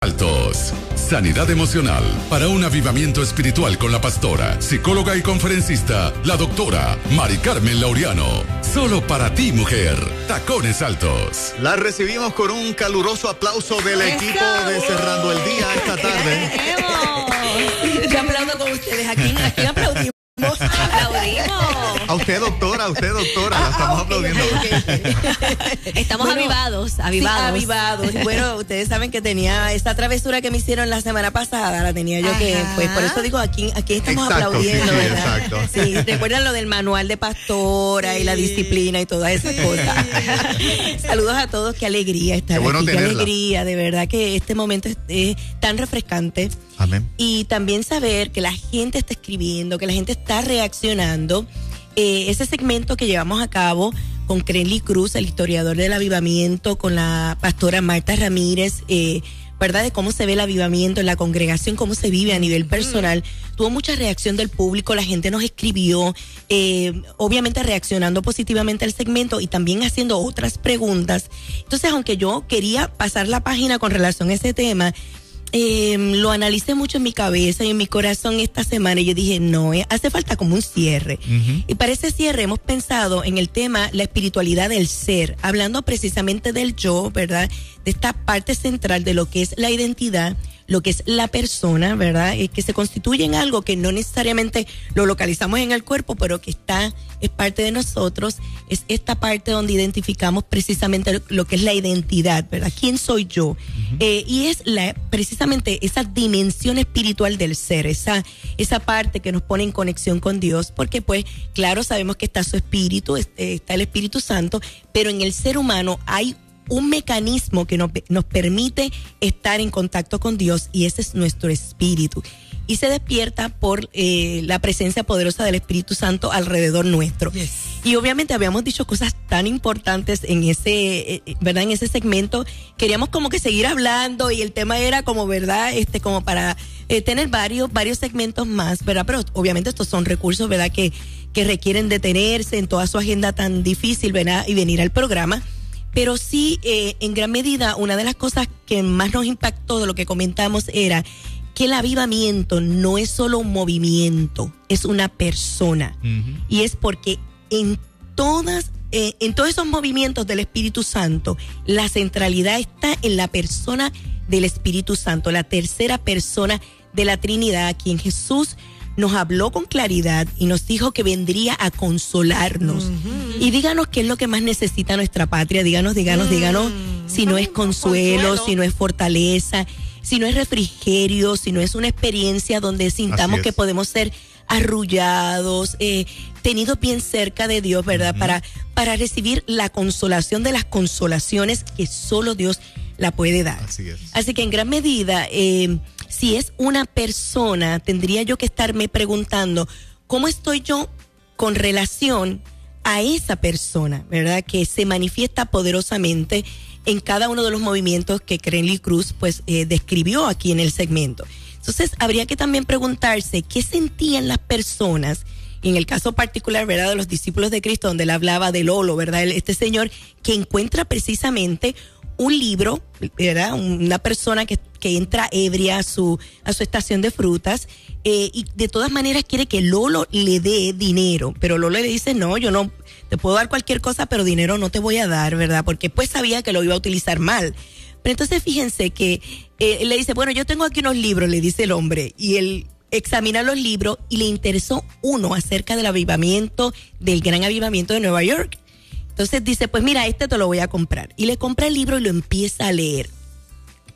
Altos. Sanidad emocional para un avivamiento espiritual con la pastora, psicóloga y conferencista, la doctora Mari Carmen Laureano. Solo para ti, mujer. Tacones Altos. La recibimos con un caluroso aplauso del equipo de Cerrando el Día esta tarde. Yo aplaudo con ustedes. Aquí aplaudimos. Aplaudimos. A usted, doctora, la estamos aplaudiendo. Estamos avivados. Sí, avivados. Bueno, ustedes saben que tenía esta travesura que me hicieron la semana pasada, la tenía yo que, pues por eso digo, aquí estamos aplaudiendo, sí, ¿verdad? Exacto. Sí, recuerdan lo del manual de pastora y la disciplina y todas esas cosas. Saludos a todos, qué alegría estar aquí, qué alegría, de verdad que este momento es tan refrescante. Amén. Y también saber que la gente está escribiendo, que la gente está reaccionando. Ese segmento que llevamos a cabo con Crenly Cruz, el historiador del avivamiento, con la pastora Marta Ramírez, ¿verdad? De cómo se ve el avivamiento en la congregación, cómo se vive a nivel personal. Tuvo mucha reacción del público, la gente nos escribió, obviamente reaccionando positivamente al segmento y también haciendo otras preguntas. Entonces, aunque yo quería pasar la página con relación a ese tema, lo analicé mucho en mi cabeza y en mi corazón esta semana y yo dije, no, hace falta como un cierre. Y para ese cierre hemos pensado en el tema la espiritualidad del ser, hablando precisamente del yo, ¿verdad? De esta parte central de lo que es la identidad, lo que es la persona, ¿verdad? Que se constituye en algo que no necesariamente lo localizamos en el cuerpo, pero que es parte de nosotros. Es esta parte donde identificamos precisamente lo que es la identidad, ¿verdad? ¿Quién soy yo? Y es precisamente esa dimensión espiritual del ser, esa parte que nos pone en conexión con Dios, porque pues, claro, sabemos que está su espíritu, está el Espíritu Santo, pero en el ser humano hay un mecanismo que nos permite estar en contacto con Dios y ese es nuestro espíritu. Y se despierta por la presencia poderosa del Espíritu Santo alrededor nuestro. Yes. Y obviamente habíamos dicho cosas tan importantes en ese, ¿verdad? En ese segmento. Queríamos como que seguir hablando y el tema era como, ¿verdad? Como para tener varios segmentos más, ¿verdad? Pero obviamente estos son recursos, ¿verdad? Que requieren detenerse en toda su agenda tan difícil, ¿verdad? Y venir al programa. Pero sí, en gran medida, una de las cosas que más nos impactó de lo que comentamos era que el avivamiento no es solo un movimiento, es una persona. Y es porque en todos esos movimientos del Espíritu Santo, la centralidad está en la persona del Espíritu Santo, la tercera persona de la Trinidad, a quien Jesús nos habló con claridad y nos dijo que vendría a consolarnos. Y díganos qué es lo que más necesita nuestra patria, díganos, si no es consuelo, si no es fortaleza, si no es refrigerio, si no es una experiencia donde sintamos que podemos ser arrullados, tenidos bien cerca de Dios, ¿verdad? Para recibir la consolación de las consolaciones que solo Dios la puede dar. Así que en gran medida, si es una persona, tendría yo que estarme preguntando, ¿cómo estoy yo con relación a esa persona, ¿verdad? Que se manifiesta poderosamente en cada uno de los movimientos que Crenly Cruz pues describió aquí en el segmento. Entonces habría que también preguntarse qué sentían las personas, en el caso particular, ¿verdad? De los discípulos de Cristo, donde él hablaba de Lolo, ¿verdad? Este señor que encuentra precisamente un libro, ¿verdad? Una persona que entra ebria a su estación de frutas y de todas maneras quiere que Lolo le dé dinero, pero Lolo le dice, no, yo no te puedo dar cualquier cosa, pero dinero no te voy a dar, ¿verdad? Porque pues sabía que lo iba a utilizar mal. Pero entonces fíjense que él le dice, bueno, yo tengo aquí unos libros, le dice el hombre, y él examina los libros y le interesó uno acerca del avivamiento, del gran avivamiento de Nueva York. Entonces dice, pues mira, te lo voy a comprar. Y le compra el libro y lo empieza a leer.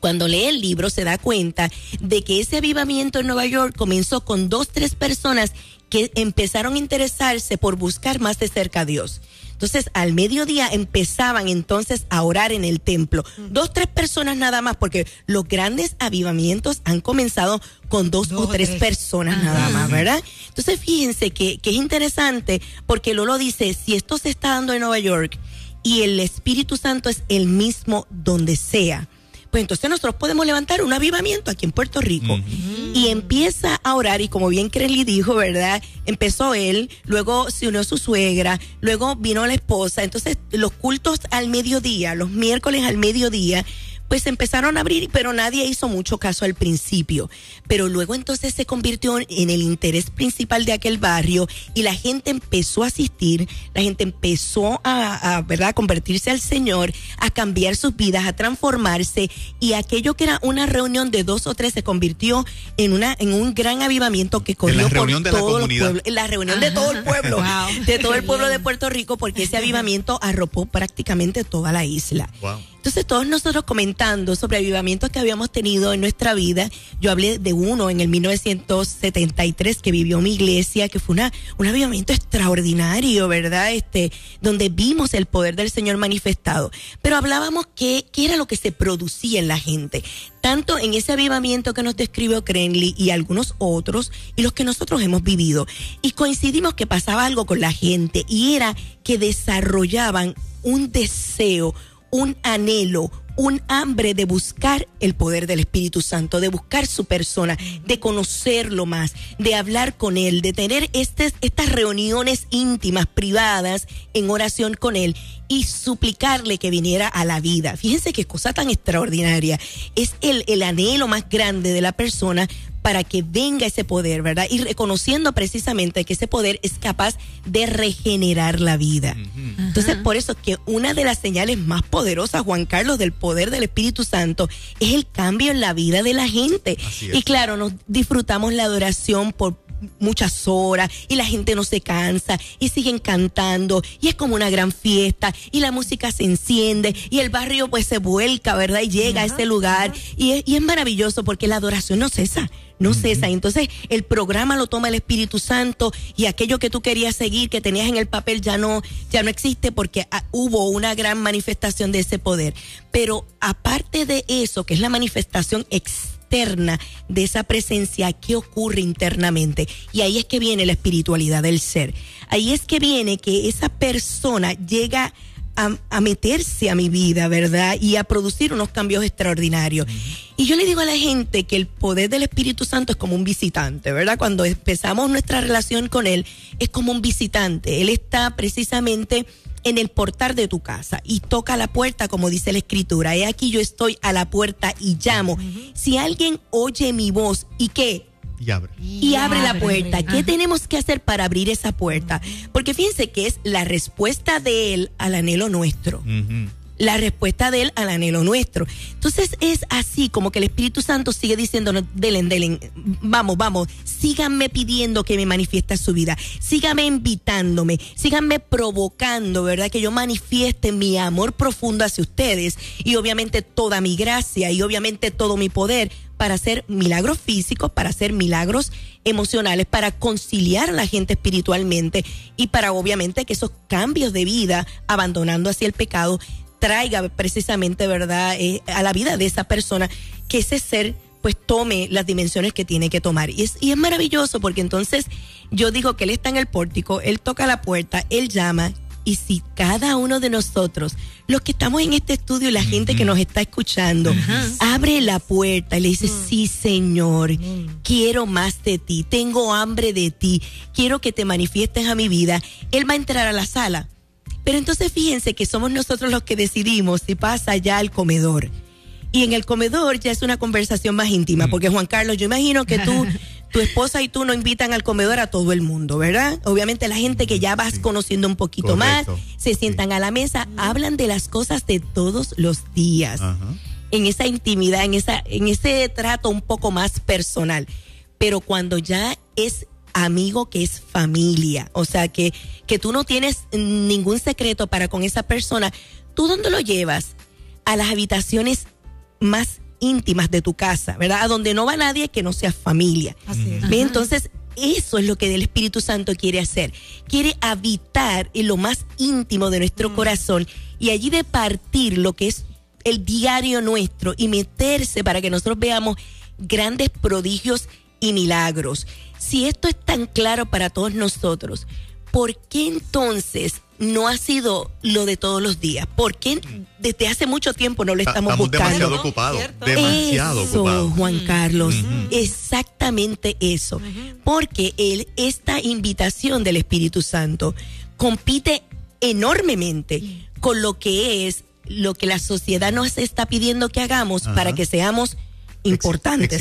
Cuando lee el libro se da cuenta de que ese avivamiento en Nueva York comenzó con 2-3 personas que empezaron a interesarse por buscar más de cerca a Dios. Entonces, al mediodía empezaban entonces a orar en el templo. 2-3 personas nada más, porque los grandes avivamientos han comenzado con 2 o 3 personas nada más, ¿verdad? Entonces, fíjense que es interesante, porque Lolo dice, si esto se está dando en Nueva York y el Espíritu Santo es el mismo donde sea, pues entonces nosotros podemos levantar un avivamiento aquí en Puerto Rico. Y empieza a orar, y como bien Crenly dijo, ¿verdad? Empezó él, luego se unió su suegra, luego vino la esposa. Entonces los cultos al mediodía, los miércoles al mediodía, pues empezaron a abrir, pero nadie hizo mucho caso al principio. Pero luego entonces se convirtió en el interés principal de aquel barrio y la gente empezó a asistir, la gente empezó a ¿verdad?, convertirse al Señor, a cambiar sus vidas, a transformarse, y aquello que era una reunión de 2 o 3 se convirtió en un gran avivamiento que corrió por todo el pueblo. La reunión de todo el pueblo, wow, de todo el pueblo de Puerto Rico, porque ese avivamiento arropó prácticamente toda la isla. Wow. Entonces todos nosotros comentando sobre avivamientos que habíamos tenido en nuestra vida, yo hablé de uno en el 1973 que vivió mi iglesia, que fue un avivamiento extraordinario, ¿verdad? Donde vimos el poder del Señor manifestado. Pero hablábamos qué era lo que se producía en la gente, tanto en ese avivamiento que nos describió Crenly y algunos otros, y los que nosotros hemos vivido. Y coincidimos que pasaba algo con la gente, y era que desarrollaban un deseo, un anhelo, un hambre de buscar el poder del Espíritu Santo, de buscar su persona, de conocerlo más, de hablar con Él, de tener estas reuniones íntimas, privadas, en oración con Él y suplicarle que viniera a la vida. Fíjense qué cosa tan extraordinaria. Es el anhelo más grande de la persona para que venga ese poder, ¿verdad? Y reconociendo precisamente que ese poder es capaz de regenerar la vida. Uh-huh. Entonces, por eso que una de las señales más poderosas, Juan Carlos, del poder del Espíritu Santo es el cambio en la vida de la gente. Y claro, nos disfrutamos la adoración por muchas horas y la gente no se cansa y siguen cantando y es como una gran fiesta y la música se enciende y el barrio pues se vuelca, ¿verdad? Y llega a ese lugar y es maravilloso porque la adoración no cesa. No cesa. Entonces el programa lo toma el Espíritu Santo y aquello que tú querías seguir, que tenías en el papel, ya no existe porque hubo una gran manifestación de ese poder. Pero aparte de eso, que es la manifestación externa de esa presencia, ¿qué ocurre internamente? Y ahí es que viene la espiritualidad del ser. Ahí es que viene que esa persona llega a meterse a mi vida, ¿verdad? Y a producir unos cambios extraordinarios. Y yo le digo a la gente que el poder del Espíritu Santo es como un visitante, ¿verdad? Cuando empezamos nuestra relación con Él, es como un visitante. Él está precisamente en el portal de tu casa y toca la puerta, como dice la Escritura. He aquí yo estoy a la puerta y llamo. Si alguien oye mi voz, ¿y qué? Y abre la puerta. ¿Qué tenemos que hacer para abrir esa puerta? Porque fíjense que es la respuesta de Él al anhelo nuestro. La respuesta de Él al anhelo nuestro. Entonces es así como que el Espíritu Santo sigue diciéndonos, delen, vamos, síganme pidiendo que me manifieste su vida, síganme invitándome, síganme provocando, ¿verdad? Que yo manifieste mi amor profundo hacia ustedes y obviamente toda mi gracia y obviamente todo mi poder para hacer milagros físicos, para hacer milagros emocionales, para conciliar a la gente espiritualmente y para obviamente que esos cambios de vida, abandonando así el pecado, traiga precisamente, ¿verdad?, a la vida de esa persona, que ese ser pues tome las dimensiones que tiene que tomar. Y es maravilloso porque entonces yo digo que Él está en el pórtico, Él toca la puerta, Él llama. Y si cada uno de nosotros, los que estamos en este estudio y la gente que nos está escuchando, abre la puerta y le dice, sí, Señor, quiero más de ti, tengo hambre de ti, quiero que te manifiestes a mi vida, Él va a entrar a la sala. Pero entonces fíjense que somos nosotros los que decidimos si pasa ya al comedor. Y en el comedor ya es una conversación más íntima, porque Juan Carlos, yo imagino que tu esposa y tú no invitan al comedor a todo el mundo, ¿verdad? Obviamente la gente que ya vas conociendo un poquito más, se sientan a la mesa, hablan de las cosas de todos los días, en esa intimidad, en ese trato un poco más personal. Pero cuando ya es amigo, que es familia, o sea que tú no tienes ningún secreto para con esa persona, ¿tú dónde lo llevas? A las habitaciones más íntimas de tu casa, ¿verdad? A donde no va nadie que no sea familia. Así es. Entonces, eso es lo que el Espíritu Santo quiere hacer. Quiere habitar en lo más íntimo de nuestro corazón y allí departir lo que es el diario nuestro y meterse para que nosotros veamos grandes prodigios y milagros. Si esto es tan claro para todos nosotros, ¿por qué entonces no ha sido lo de todos los días? ¿Por qué desde hace mucho tiempo no lo estamos buscando? Demasiado ocupados. Demasiado ocupados. Juan Carlos, exactamente eso. Porque esta invitación del Espíritu Santo compite enormemente con lo que es lo que la sociedad nos está pidiendo que hagamos para que seamos importantes.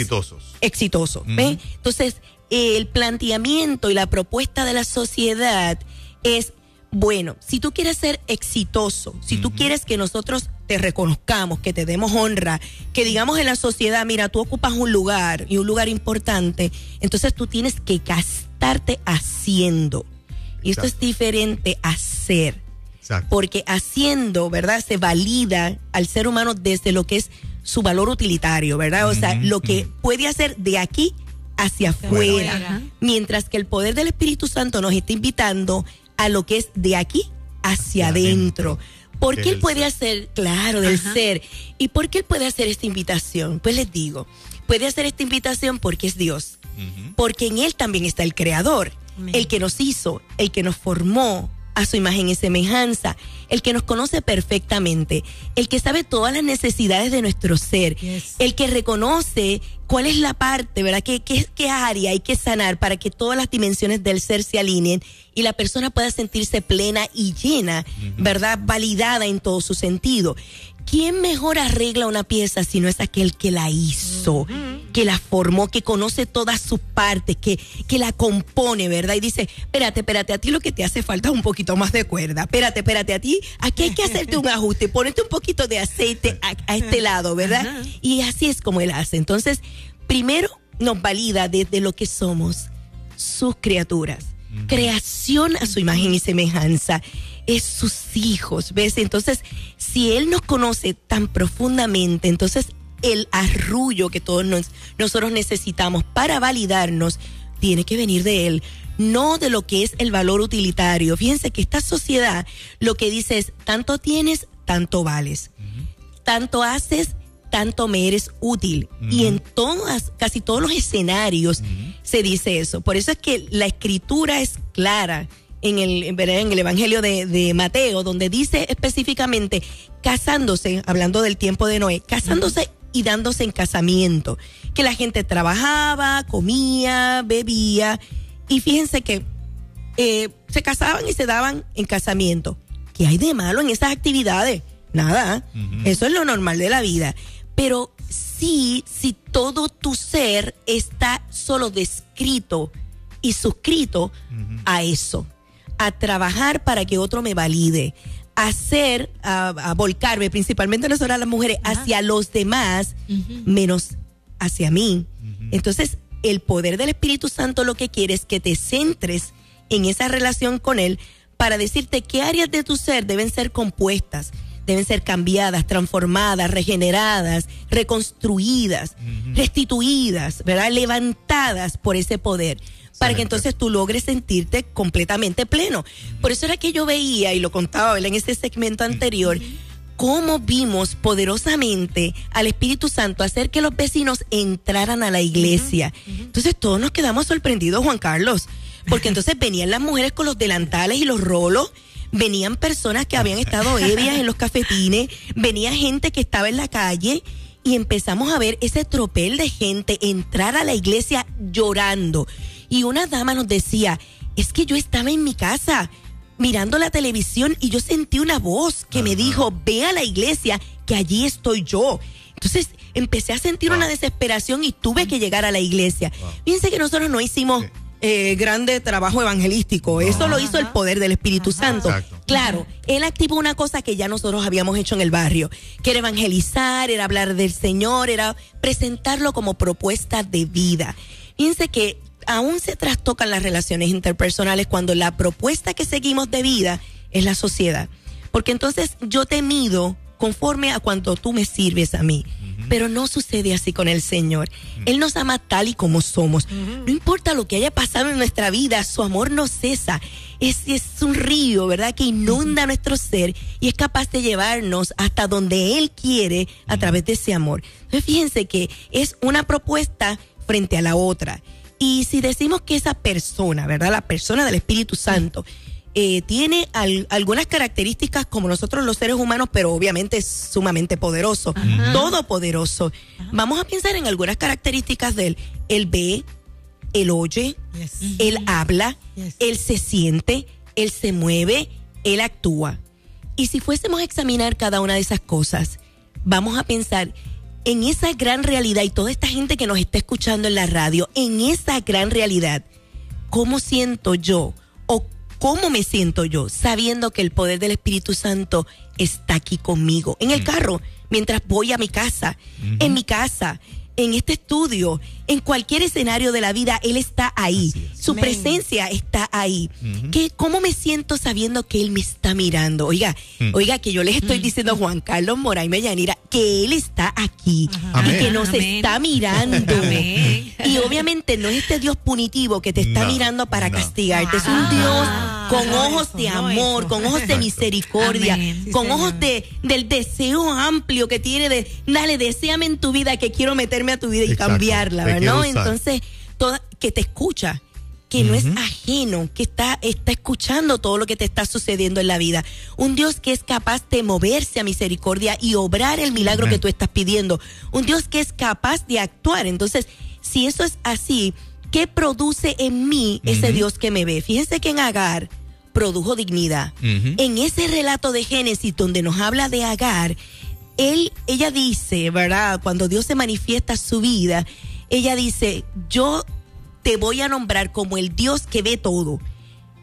Exitosos. ¿Ve? Entonces, el planteamiento y la propuesta de la sociedad es, bueno, si tú quieres ser exitoso, si tú quieres que nosotros te reconozcamos, que te demos honra, que digamos en la sociedad, mira, tú ocupas un lugar y un lugar importante, entonces tú tienes que gastarte haciendo. Y esto es diferente a ser. Porque haciendo, ¿verdad? Se valida al ser humano desde lo que es su valor utilitario, ¿verdad? O sea, lo que puede hacer de aquí hacia afuera. Mientras que el poder del Espíritu Santo nos está invitando a lo que es de aquí hacia adentro. ¿Por qué él puede hacer, claro, del ser? ¿Y por qué él puede hacer esta invitación? Pues les digo, puede hacer esta invitación porque es Dios. Porque en él también está el Creador, el que nos hizo, el que nos formó a su imagen y semejanza, el que nos conoce perfectamente, el que sabe todas las necesidades de nuestro ser, el que reconoce cuál es la parte, ¿verdad? ¿Qué área hay que sanar para que todas las dimensiones del ser se alineen y la persona pueda sentirse plena y llena, ¿verdad? Validada en todo su sentido. ¿Quién mejor arregla una pieza si no es aquel que la hizo, que la formó, que conoce todas sus partes, que la compone, ¿verdad? Y dice, espérate, a ti lo que te hace falta es un poquito más de cuerda. Espérate, a ti, aquí hay que hacerte un ajuste, ponerte un poquito de aceite a este lado, ¿verdad? Y así es como él hace. Entonces, primero nos valida desde lo que somos, sus criaturas, creación a su imagen y semejanza. Es sus hijos, ¿ves? Entonces, si él nos conoce tan profundamente, entonces el arrullo que todos nosotros necesitamos para validarnos tiene que venir de él, no de lo que es el valor utilitario. Fíjense que esta sociedad lo que dice es, tanto tienes, tanto vales. Tanto haces, tanto me eres útil. Y en casi todos los escenarios se dice eso. Por eso es que la escritura es clara en el Evangelio de Mateo, donde dice específicamente casándose, hablando del tiempo de Noé, casándose y dándose en casamiento, que la gente trabajaba, comía, bebía, y fíjense que se casaban y se daban en casamiento. ¿Qué hay de malo en esas actividades? Nada, eso es lo normal de la vida. Pero sí, si todo tu ser está solo descrito y suscrito a eso, a trabajar para que otro me valide, a volcarme, principalmente nosotras las mujeres, hacia los demás, menos hacia mí. Entonces, el poder del Espíritu Santo lo que quiere es que te centres en esa relación con Él para decirte qué áreas de tu ser deben ser compuestas, deben ser cambiadas, transformadas, regeneradas, reconstruidas, restituidas, ¿verdad? Levantadas por ese poder, para que entonces tú logres sentirte completamente pleno. Por eso era que yo veía, y lo contaba, ¿verdad?, en ese segmento anterior, cómo vimos poderosamente al Espíritu Santo hacer que los vecinos entraran a la iglesia. Entonces todos nos quedamos sorprendidos, Juan Carlos, porque entonces venían las mujeres con los delantales y los rolos, venían personas que habían estado ebrias en los cafetines, venía gente que estaba en la calle, y empezamos a ver ese tropel de gente entrar a la iglesia llorando. Y una dama nos decía, es que yo estaba en mi casa mirando la televisión y yo sentí una voz que me dijo, ve a la iglesia, que allí estoy yo. Entonces empecé a sentir una desesperación y tuve que llegar a la iglesia. Fíjense que nosotros no hicimos grande trabajo evangelístico, eso lo hizo el poder del Espíritu Santo. Claro, él activó una cosa que ya nosotros habíamos hecho en el barrio, que era evangelizar, era hablar del Señor, era presentarlo como propuesta de vida. Fíjense que aún se trastocan las relaciones interpersonales cuando la propuesta que seguimos de vida es la sociedad. Porque entonces yo te mido conforme a cuanto tú me sirves a mí. Pero no sucede así con el Señor. Él nos ama tal y como somos. No importa lo que haya pasado en nuestra vida, su amor no cesa. Es un río, ¿verdad?, que inunda nuestro ser y es capaz de llevarnos hasta donde Él quiere a través de ese amor. Entonces fíjense que es una propuesta frente a la otra. Y si decimos que esa persona, ¿verdad?, la persona del Espíritu Santo, tiene algunas características como nosotros los seres humanos, pero obviamente es sumamente poderoso, todopoderoso. Vamos a pensar en algunas características de él. Él ve, él oye, él habla, él se siente, él se mueve, él actúa. Y si fuésemos a examinar cada una de esas cosas, vamos a pensar en esa gran realidad y toda esta gente que nos está escuchando en la radio, en esa gran realidad, ¿cómo siento yo o cómo me siento yo sabiendo que el poder del Espíritu Santo está aquí conmigo? En el carro, mientras voy a mi casa, en mi casa, en este estudio, en cualquier escenario de la vida, Él está ahí. Su presencia está ahí. ¿Cómo me siento sabiendo que Él me está mirando? Oiga, que yo les estoy diciendo a Juan Carlos Moraima y Yanira que Él está aquí y que nos está mirando. Y obviamente no es este Dios punitivo que te está mirando para castigarte. Es un Dios con ojos de amor, con ojos de misericordia, con ojos del deseo amplio que tiene de, dale, deséame en tu vida, que quiero meterme a tu vida y cambiarla, ¿verdad? Entonces, que te escucha, que no es ajeno, que está escuchando todo lo que te está sucediendo en la vida. Un Dios que es capaz de moverse a misericordia y obrar el milagro que tú estás pidiendo. Un Dios que es capaz de actuar. Entonces, si eso es así, ¿qué produce en mí ese Dios que me ve? Fíjense que en Agar produjo dignidad. En ese relato de Génesis donde nos habla de Agar, ella dice, ¿verdad? Cuando Dios se manifiesta su vida, ella dice, yo te voy a nombrar como el Dios que ve todo.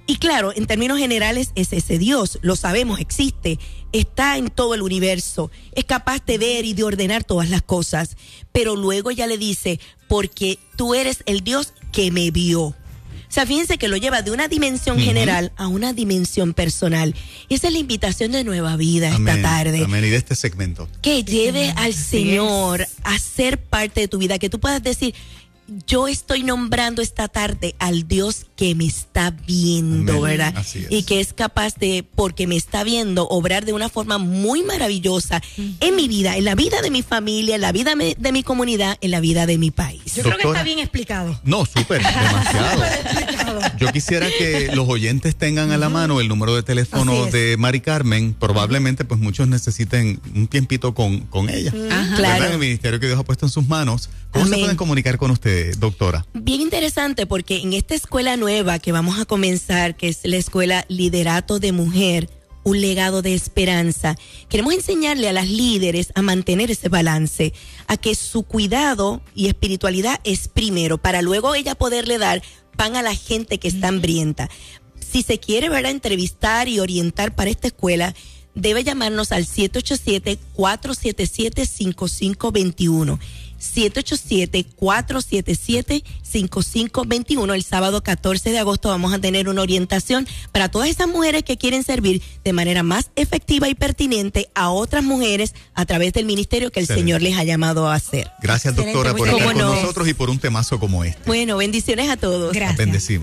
Y claro, en términos generales es ese Dios, lo sabemos, existe, está en todo el universo, es capaz de ver y de ordenar todas las cosas. Pero luego ella le dice, porque tú eres el Dios que me vio. O sea, fíjense que lo lleva de una dimensión general a una dimensión personal. Y esa es la invitación de Nueva Vida esta tarde. Amén. Y de este segmento. Que lleve al Señor a ser parte de tu vida. Que tú puedas decir, yo estoy nombrando esta tarde al Dios que me está viendo, ¿verdad? Así es. Y que es capaz de, porque me está viendo, obrar de una forma muy maravillosa en mi vida, en la vida de mi familia, en la vida de mi comunidad, en la vida de mi país. Yo creo que está bien explicado. No, súper, demasiado. Yo quisiera que los oyentes tengan a la mano el número de teléfono de Mari Carmen. Probablemente pues muchos necesiten un tiempito con ella. Claro. En el ministerio que Dios ha puesto en sus manos. ¿Cómo se pueden comunicar con usted, doctora? Bien interesante, porque en esta escuela nueva que vamos a comenzar, que es la escuela Liderato de Mujer, un legado de esperanza, queremos enseñarle a las líderes a mantener ese balance, a que su cuidado y espiritualidad es primero, para luego ella poderle dar pan a la gente que está hambrienta. Si se quiere, ¿verdad?, entrevistar y orientar para esta escuela, debe llamarnos al 787-477-5521. 787-477-5521. El sábado 14 de agosto vamos a tener una orientación para todas esas mujeres que quieren servir de manera más efectiva y pertinente a otras mujeres a través del ministerio que el Señor les ha llamado a hacer. Gracias, doctora, por estar con nosotros y por un temazo como este. Bueno, bendiciones a todos. Gracias. Bendecimos.